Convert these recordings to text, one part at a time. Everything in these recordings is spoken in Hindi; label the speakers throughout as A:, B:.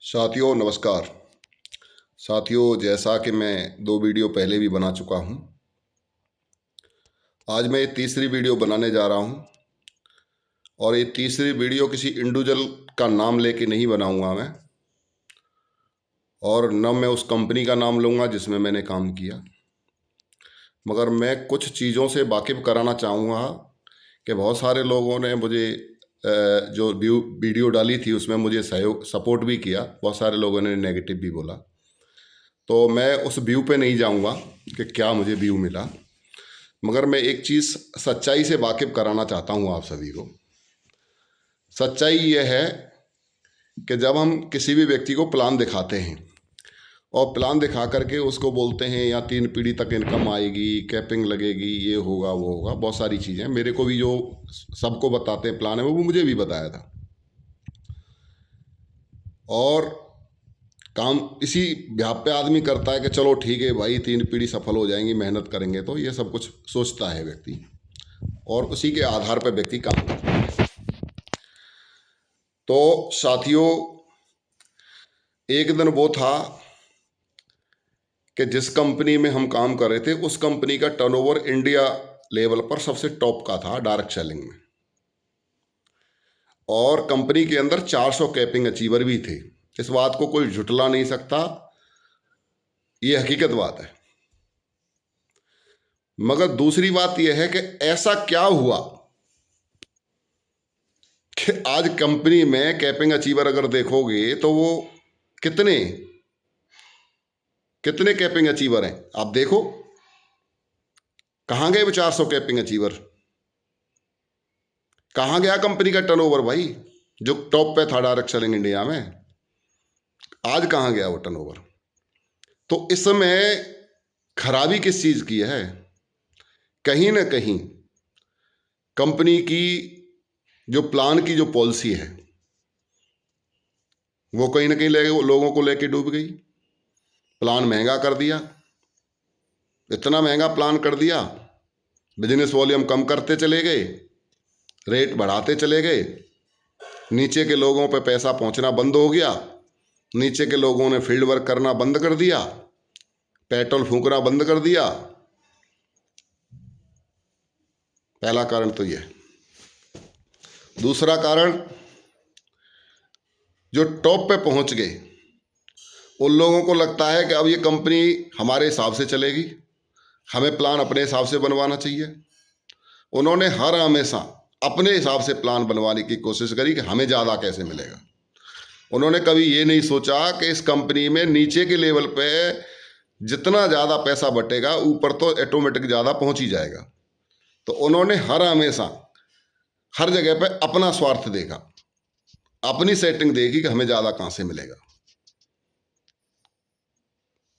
A: साथियों नमस्कार। साथियों, जैसा कि मैं 2 वीडियो पहले भी बना चुका हूं, आज मैं ये तीसरी वीडियो बनाने जा रहा हूं। और ये तीसरी वीडियो किसी इंडिविजुअल का नाम लेके नहीं बनाऊंगा मैं, और न मैं उस कंपनी का नाम लूँगा जिसमें मैंने काम किया, मगर मैं कुछ चीज़ों से वाकिफ़ कराना चाहूँगा कि बहुत सारे लोगों ने मुझे जो वीडियो डाली थी उसमें मुझे सहयोग सपोर्ट भी किया, बहुत सारे लोगों ने नेगेटिव भी बोला। तो मैं उस व्यू पे नहीं जाऊंगा कि क्या मुझे व्यू मिला, मगर मैं एक चीज़ सच्चाई से वाकिफ़ कराना चाहता हूँ आप सभी को। सच्चाई यह है कि जब हम किसी भी व्यक्ति को प्लान दिखाते हैं और प्लान दिखा करके उसको बोलते हैं या 3 पीढ़ी तक इनकम आएगी, कैपिंग लगेगी, ये होगा वो होगा, बहुत सारी चीज़ें मेरे को भी जो सबको बताते हैं प्लान है वो मुझे भी बताया था। और काम इसी व्याप पे आदमी करता है कि चलो ठीक है भाई 3 पीढ़ी सफल हो जाएंगी, मेहनत करेंगे, तो ये सब कुछ सोचता है व्यक्ति और उसी के आधार पर व्यक्ति काम करता है। तो साथियों, एक दिन वो था कि जिस कंपनी में हम काम कर रहे थे उस कंपनी का टर्नओवर इंडिया लेवल पर सबसे टॉप का था डायरेक्ट सेलिंग में, और कंपनी के अंदर 400 कैपिंग अचीवर भी थे। इस बात को कोई झुटला नहीं सकता, ये हकीकत बात है। मगर दूसरी बात यह है कि ऐसा क्या हुआ कि आज कंपनी में कैपिंग अचीवर अगर देखोगे तो वो कितने कितने कैपिंग अचीवर हैं आप देखो। कहाँ गए वो 400 कैपिंग अचीवर? कहाँ गया कंपनी का टर्नओवर भाई जो टॉप पे था डायरेक्ट सेलिंग इंडिया में? आज कहाँ गया वो टर्नओवर? तो इसमें खराबी किस चीज़ की है? कहीं ना कहीं कंपनी की जो प्लान की जो पॉलिसी है वो कहीं ना कहीं लोगों को लेके डूब गई। प्लान महंगा कर दिया, इतना महंगा प्लान कर दिया, बिजनेस वॉल्यूम कम करते चले गए, रेट बढ़ाते चले गए, नीचे के लोगों पे पैसा पहुंचना बंद हो गया, नीचे के लोगों ने फील्ड वर्क करना बंद कर दिया, पेट्रोल फूंकना बंद कर दिया। पहला कारण तो यह। दूसरा कारण, जो टॉप पे पहुंच गए उन लोगों को लगता है कि अब ये कंपनी हमारे हिसाब से चलेगी, हमें प्लान अपने हिसाब से बनवाना चाहिए। उन्होंने हर हमेशा अपने हिसाब से प्लान बनवाने की कोशिश करी कि हमें ज़्यादा कैसे मिलेगा। उन्होंने कभी ये नहीं सोचा कि इस कंपनी में नीचे के लेवल पे जितना ज़्यादा पैसा बटेगा ऊपर तो ऑटोमेटिक ज़्यादा पहुंच ही जाएगा। तो उन्होंने हर हमेशा हर जगह पे अपना स्वार्थ देखा, अपनी सेटिंग देखी कि हमें ज़्यादा कहाँ से मिलेगा।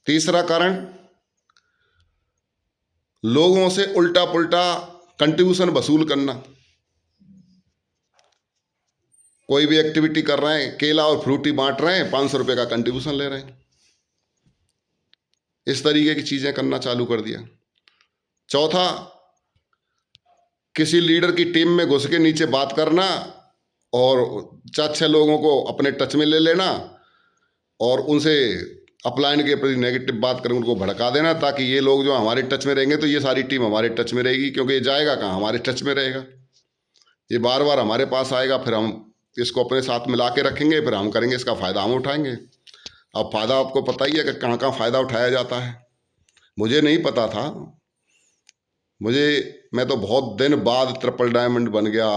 A: तीसरा कारण, लोगों से उल्टा पुल्टा कंट्रीब्यूशन वसूल करना। कोई भी एक्टिविटी कर रहे हैं, केला और फ्रूटी बांट रहे हैं, 500 रुपये का कंट्रीब्यूशन ले रहे हैं। इस तरीके की चीज़ें करना चालू कर दिया। चौथा, किसी लीडर की टीम में घुस के नीचे बात करना और 4-6 लोगों को अपने टच में ले लेना और उनसे अपलाइन के प्रति नेगेटिव बात कर उनको भड़का देना, ताकि ये लोग जो हमारे टच में रहेंगे तो ये सारी टीम हमारे टच में रहेगी, क्योंकि ये जाएगा कहाँ, हमारे टच में रहेगा, ये बार बार हमारे पास आएगा, फिर हम इसको अपने साथ मिला के रखेंगे, फिर हम करेंगे, इसका फ़ायदा हम उठाएंगे। अब फ़ायदा आपको पता ही है कि कहाँ कहाँ फ़ायदा उठाया जाता है। मुझे नहीं पता था, मैं तो बहुत दिन बाद ट्रिपल डायमंड बन गया,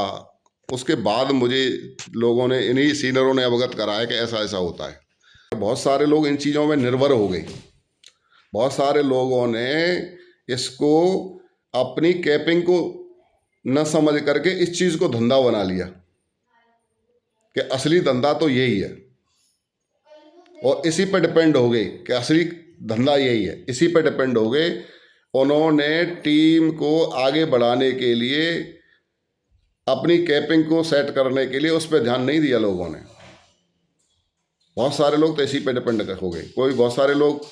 A: उसके बाद मुझे लोगों ने, इन्हीं सीनियरों ने अवगत कराया कि ऐसा ऐसा होता है। बहुत सारे लोग इन चीज़ों में निर्भर हो गए। बहुत सारे लोगों ने इसको अपनी कैपिंग को न समझ करके इस चीज़ को धंधा बना लिया कि असली धंधा तो यही है, और इसी पर डिपेंड हो गए कि असली धंधा यही है, इसी पर डिपेंड हो गए। उन्होंने टीम को आगे बढ़ाने के लिए, अपनी कैपिंग को सेट करने के लिए उस पर ध्यान नहीं दिया लोगों ने। बहुत सारे लोग तो इसी पे डिपेंड हो गए। बहुत सारे लोग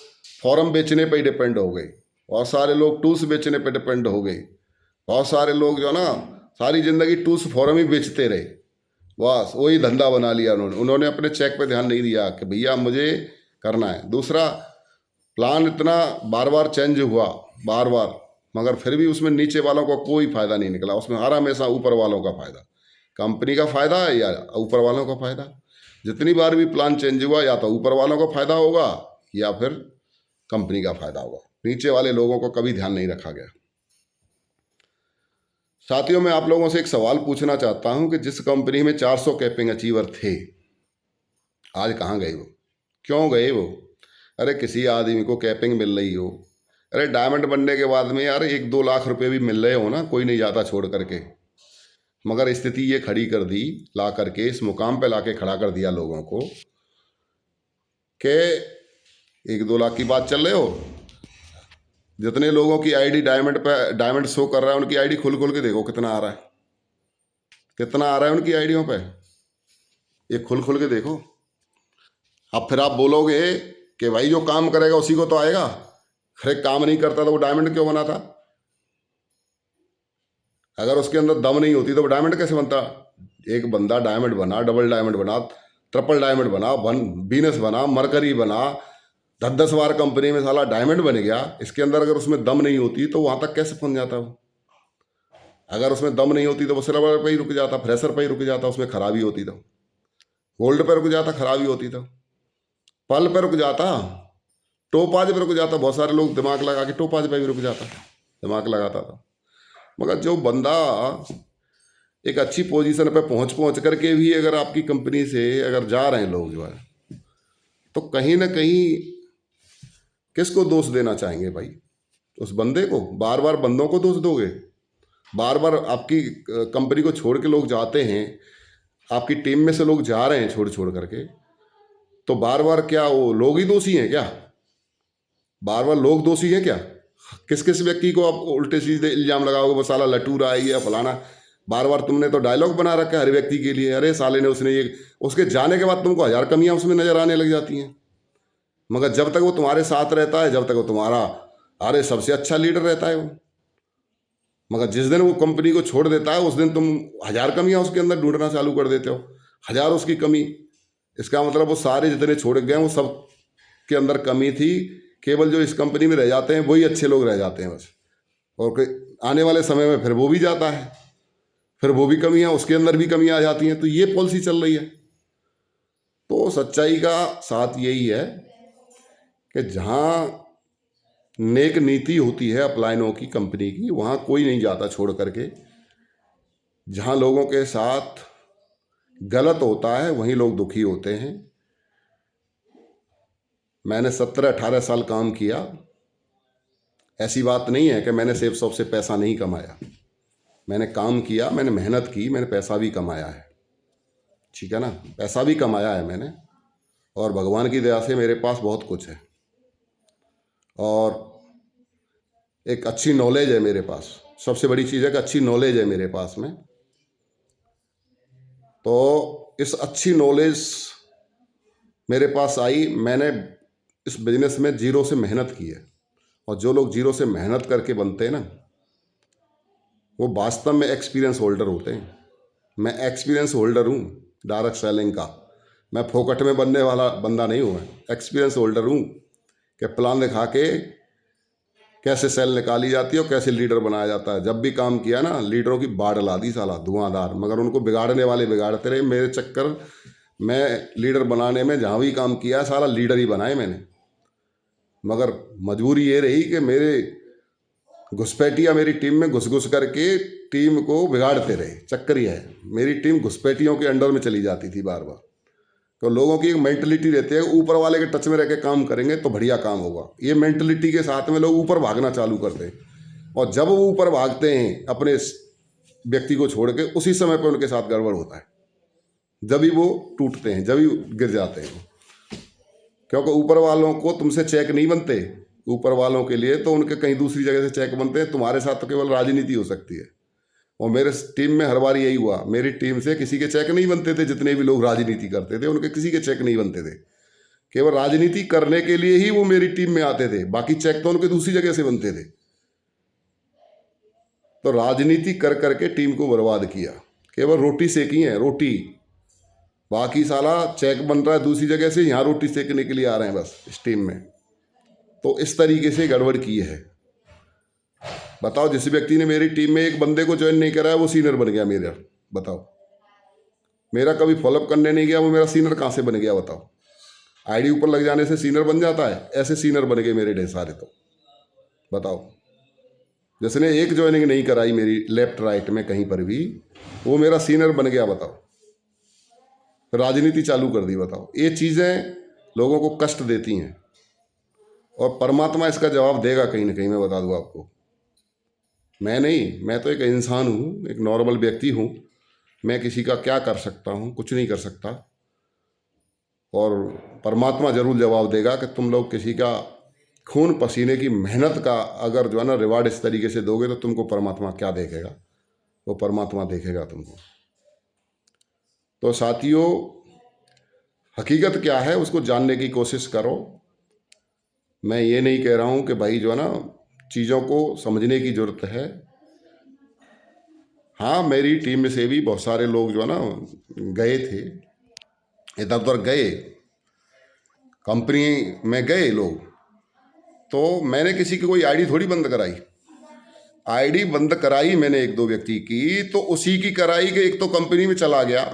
A: फॉर्म बेचने पे ही डिपेंड हो गए, बहुत सारे लोग टूल्स बेचने पे डिपेंड हो गए, बहुत सारे लोग जो ना सारी ज़िंदगी टूल्स फॉर्म ही बेचते रहे, बस वही धंधा बना लिया उन्होंने अपने चेक पे ध्यान नहीं दिया कि भैया मुझे करना है। दूसरा, प्लान इतना बार बार चेंज हुआ, बार बार, मगर फिर भी उसमें नीचे वालों को कोई फ़ायदा नहीं निकला। उसमें हर हमेशा ऊपर वालों का फ़ायदा, कंपनी का फ़ायदा है या ऊपर वालों का फ़ायदा। जितनी बार भी प्लान चेंज हुआ, या तो ऊपर वालों का फ़ायदा होगा या फिर कंपनी का फ़ायदा होगा। नीचे वाले लोगों को कभी ध्यान नहीं रखा गया। साथियों, मैं आप लोगों से एक सवाल पूछना चाहता हूं कि जिस कंपनी में 400 कैपिंग अचीवर थे, आज कहाँ गए वो? क्यों गए वो? अरे किसी आदमी को कैपिंग मिल रही हो, अरे डायमंड बनने के बाद में यार 1-2 लाख रुपए भी मिल रहे हो ना, कोई नहीं जाता छोड़ करके। मगर स्थिति ये खड़ी कर दी, ला करके इस मुकाम पे लाके खड़ा कर दिया लोगों को कि 1-2 लाख की बात चल रहे हो। जितने लोगों की आईडी डायमंड पे डायमंड शो कर रहा है, उनकी आईडी खोल खोल के देखो कितना आ रहा है, कितना आ रहा है उनकी आईडियों पे, ये खोल खोल के देखो। अब फिर आप बोलोगे कि भाई जो काम करेगा उसी को तो आएगा। अरे काम नहीं करता तो वो डायमंड क्यों बना था? अगर उसके अंदर दम नहीं होती तो वो डायमंड कैसे बनता? एक बंदा डायमंड बना, डबल डायमंड बना, ट्रिपल डायमंड बना, वीनस बना, मरकरी बना, 10-10 बार कंपनी में साला डायमंड बन गया। इसके अंदर अगर उसमें दम नहीं होती तो वहां तक कैसे पहुंच जाता वो? अगर उसमें दम नहीं होती तो वो सिल्वर पे ही रुक जाता, फ्रेशर पे ही रुक जाता, उसमें खराबी होती तो। गोल्ड पे रुक जाता, खराबी होती तो। पल पे रुक जाता, टोपाज पे रुक जाता। बहुत सारे लोग दिमाग लगा के टोपाज पे भी रुक जाता, दिमाग लगाता था। मगर जो बंदा एक अच्छी पोजीशन पे पहुंच पहुंच करके भी अगर आपकी कंपनी से अगर जा रहे हैं लोग जो है, तो कहीं ना कहीं किसको दोष देना चाहेंगे भाई? उस बंदे को? बार बार बंदों को दोष दोगे? बार बार आपकी कंपनी को छोड़ के लोग जाते हैं, आपकी टीम में से लोग जा रहे हैं छोड़ छोड़ करके, तो बार बार क्या वो लोग ही दोषी हैं क्या? बार बार लोग दोषी हैं क्या? किस किस व्यक्ति को आप उल्टे सीधे इल्जाम लगाओगे? वो साला लटूरा है या फलाना। बार बार तुमने तो डायलॉग बना रखा है हर व्यक्ति के लिए, अरे साले ने उसने ये। उसके जाने के बाद तुमको 1000 कमियां उसमें नजर आने लग जाती हैं। मगर जब तक वो तुम्हारे साथ रहता है, जब तक वो तुम्हारा अरे सबसे अच्छा लीडर रहता है वो। मगर जिस दिन वो कंपनी को छोड़ देता है, उस दिन तुम 1000 कमियां उसके अंदर ढूंढना चालू कर देते हो। 1000 उसकी कमी, इसका मतलब वो सारे जितने छोड़ गए वो सब के अंदर कमी थी। केवल जो इस कंपनी में रह जाते हैं वही अच्छे लोग रह जाते हैं बस। और आने वाले समय में फिर वो भी जाता है, फिर वो भी कमियां, उसके अंदर भी कमियां आ जाती हैं। तो ये पॉलिसी चल रही है। तो सच्चाई का साथ यही है कि जहां नेक नीति होती है अपलाइनों की, कंपनी की, वहां कोई नहीं जाता छोड़ करके। जहां लोगों के साथ गलत होता है वहीं लोग दुखी होते हैं। मैंने 17-18 साल काम किया। ऐसी बात नहीं है कि मैंने सेफ शॉप से पैसा नहीं कमाया। मैंने काम किया, मैंने मेहनत की, मैंने पैसा भी कमाया है, ठीक है ना? पैसा भी कमाया है मैंने, और भगवान की दया से मेरे पास बहुत कुछ है, और एक अच्छी नॉलेज है मेरे पास। सबसे बड़ी चीज़ है कि अच्छी नॉलेज है मेरे पास में। तो इस अच्छी नॉलेज मेरे पास आई, मैंने इस बिजनेस में जीरो से मेहनत की है। और जो लोग जीरो से मेहनत करके बनते हैं ना, वो वास्तव में एक्सपीरियंस होल्डर होते हैं। मैं एक्सपीरियंस होल्डर हूँ डायरेक्ट सेलिंग का। मैं फोकट में बनने वाला बंदा नहीं हूँ, मैं एक्सपीरियंस होल्डर हूँ कि प्लान दिखा के कैसे सेल निकाली जाती है और कैसे लीडर बनाया जाता है। जब भी काम किया ना, लीडरों की बाढ़ ला दी साला, धुआंधार। मगर उनको बिगाड़ने वाले बिगाड़ते रहे। मेरे चक्कर में लीडर बनाने में जहाँ भी काम किया सारा लीडर ही बनाए मैंने। मगर मजबूरी ये रही कि मेरे घुसपैठिया मेरी टीम में घुस घुस करके टीम को बिगाड़ते रहे। चक्कर ये है, मेरी टीम घुसपैठियों के अंडर में चली जाती थी बार बार। तो लोगों की एक मेंटलिटी रहती है, ऊपर वाले के टच में रह के काम करेंगे तो बढ़िया काम होगा। ये मेंटलिटी के साथ में लोग ऊपर भागना चालू करते हैं, और जब वो ऊपर भागते हैं अपने व्यक्ति को छोड़ के, उसी समय पर उनके साथ गड़बड़ होता है। जब ही वो टूटते हैं, जब ही गिर जाते हैं। क्योंकि ऊपर वालों को तुमसे चेक नहीं बनते। ऊपर वालों के लिए तो उनके कहीं दूसरी जगह से चेक बनते हैं। तुम्हारे साथ तो केवल राजनीति हो सकती है। और मेरे टीम में हर बार यही हुआ, मेरी टीम से किसी के चेक नहीं बनते थे। जितने भी लोग राजनीति करते थे उनके किसी के चेक नहीं बनते थे। केवल राजनीति करने के लिए ही वो मेरी टीम में आते थे, बाकी चेक तो उनके दूसरी जगह से बनते थे। तो राजनीति कर करके टीम को बर्बाद किया। केवल रोटी सेकी है, रोटी। बाकी साला चेक बन रहा है दूसरी जगह से, यहाँ रोटी सेकने के लिए आ रहे हैं बस इस टीम में। तो इस तरीके से गड़बड़ की है। बताओ, जिस व्यक्ति ने मेरी टीम में एक बंदे को ज्वाइन नहीं कराया वो सीनियर बन गया मेरा। बताओ, मेरा कभी फॉलोअप करने नहीं गया वो मेरा सीनियर कहाँ से बन गया? बताओ, आईडी ऊपर लग जाने से सीनियर बन जाता है? ऐसे सीनियर बन गए मेरे ढेर सारे। तो बताओ, जिसने एक ज्वाइनिंग नहीं कराई मेरी लेफ्ट राइट में कहीं पर भी, वो मेरा सीनियर बन गया। बताओ, राजनीति चालू कर दी। बताओ, ये चीज़ें लोगों को कष्ट देती हैं और परमात्मा इसका जवाब देगा कहीं ना कहीं। मैं बता दूँ आपको, मैं नहीं, मैं तो एक इंसान हूँ, एक नॉर्मल व्यक्ति हूँ। मैं किसी का क्या कर सकता हूँ? कुछ नहीं कर सकता। और परमात्मा जरूर जवाब देगा कि तुम लोग किसी का खून पसीने की मेहनत का अगर जो है ना रिवार्ड इस तरीके से दोगे तो तुमको परमात्मा क्या देखेगा? वो परमात्मा देखेगा तुमको। तो साथियों, हकीकत क्या है उसको जानने की कोशिश करो। मैं ये नहीं कह रहा हूँ कि भाई जो है ना चीज़ों को समझने की ज़रूरत है। हाँ, मेरी टीम में से भी बहुत सारे लोग जो है ना गए थे, इधर उधर गए, कंपनी में गए लोग। तो मैंने किसी की कोई आईडी थोड़ी बंद कराई। आईडी बंद कराई मैंने एक दो व्यक्ति की, तो उसी की कराई कि एक तो कंपनी में चला गया,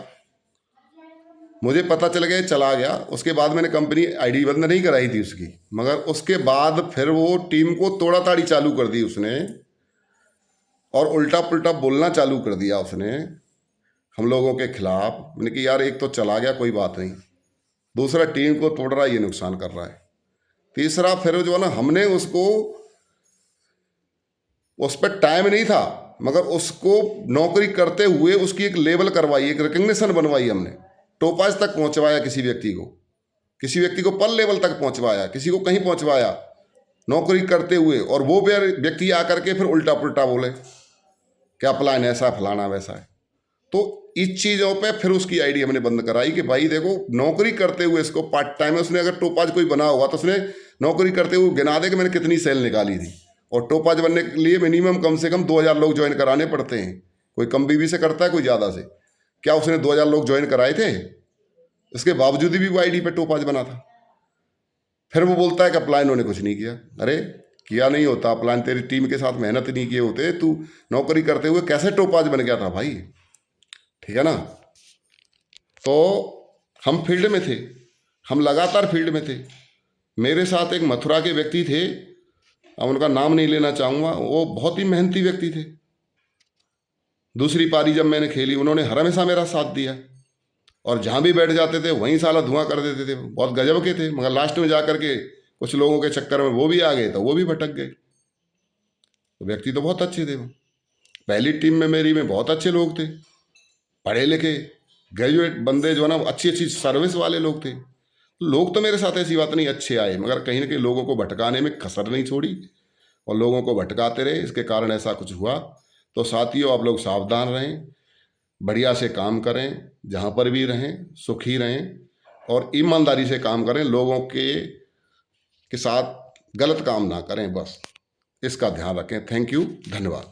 A: मुझे पता चल गया चला गया। उसके बाद मैंने कंपनी आईडी बंद नहीं कराई थी उसकी, मगर उसके बाद फिर वो टीम को तोड़ा ताड़ी चालू कर दी उसने और उल्टा पुल्टा बोलना चालू कर दिया उसने हम लोगों के खिलाफ। मैंने कि यार, एक तो चला गया कोई बात नहीं, दूसरा टीम को तोड़ रहा है, ये नुकसान कर रहा है, तीसरा फिर जो है ना हमने उसको, उस पर टाइम नहीं था मगर उसको नौकरी करते हुए उसकी एक लेवल करवाई, एक रिकग्निशन बनवाई हमने, टोपाज तक पहुंचवाया किसी व्यक्ति को पर लेवल तक पहुंचवाया, किसी को कहीं पहुंचवाया नौकरी करते हुए। और वो व्यक्ति आकर के फिर उल्टा पुल्टा बोले क्या प्लान ऐसा फलाना वैसा है। तो इस चीज़ों पे फिर उसकी आईडी हमने बंद कराई कि भाई देखो, नौकरी करते हुए इसको पार्ट टाइम, उसने अगर टोपाज कोई बना होगा तो उसने नौकरी करते हुए गिना दे कि मैंने कितनी सेल निकाली थी। और टोपाज बनने के लिए मिनिमम कम से कम 2000 लोग ज्वाइन कराने पड़ते हैं। कोई कम बीबी से करता है, कोई ज़्यादा से। क्या उसने 2000 लोग ज्वाइन कराए थे? इसके बावजूद भी वो आईडी पे टोपाज बना था। फिर वो बोलता है कि अप्लाई इन्होंने कुछ नहीं किया। अरे किया नहीं होता अप्लाई, तेरी टीम के साथ मेहनत नहीं किए होते, तू नौकरी करते हुए कैसे टोपाज बन गया था भाई? ठीक है ना? तो हम फील्ड में थे, हम लगातार फील्ड में थे। मेरे साथ एक मथुरा के व्यक्ति थे, अब उनका नाम नहीं लेना चाहूँगा, वो बहुत ही मेहनती व्यक्ति थे। दूसरी पारी जब मैंने खेली, उन्होंने हमेशा मेरा साथ दिया और जहाँ भी बैठ जाते थे वहीं साला धुआं कर देते थे। बहुत गजब के थे, मगर लास्ट में जा कर के कुछ लोगों के चक्कर में वो भी आ गए तो वो भी भटक गए। तो व्यक्ति तो बहुत अच्छे थे वो। पहली टीम में मेरी में बहुत अच्छे लोग थे, पढ़े लिखे ग्रेजुएट बंदे जो है ना, अच्छी अच्छी सर्विस वाले लोग थे। लोग तो मेरे साथ ऐसी बात नहीं अच्छे आए, मगर कहीं ना कहीं लोगों को भटकाने में कसर नहीं छोड़ी और लोगों को भटकाते रहे, इसके कारण ऐसा कुछ हुआ। तो साथियों, आप लोग सावधान रहें, बढ़िया से काम करें, जहाँ पर भी रहें सुखी रहें और ईमानदारी से काम करें, लोगों के साथ गलत काम ना करें, बस इसका ध्यान रखें। थैंक यू, धन्यवाद।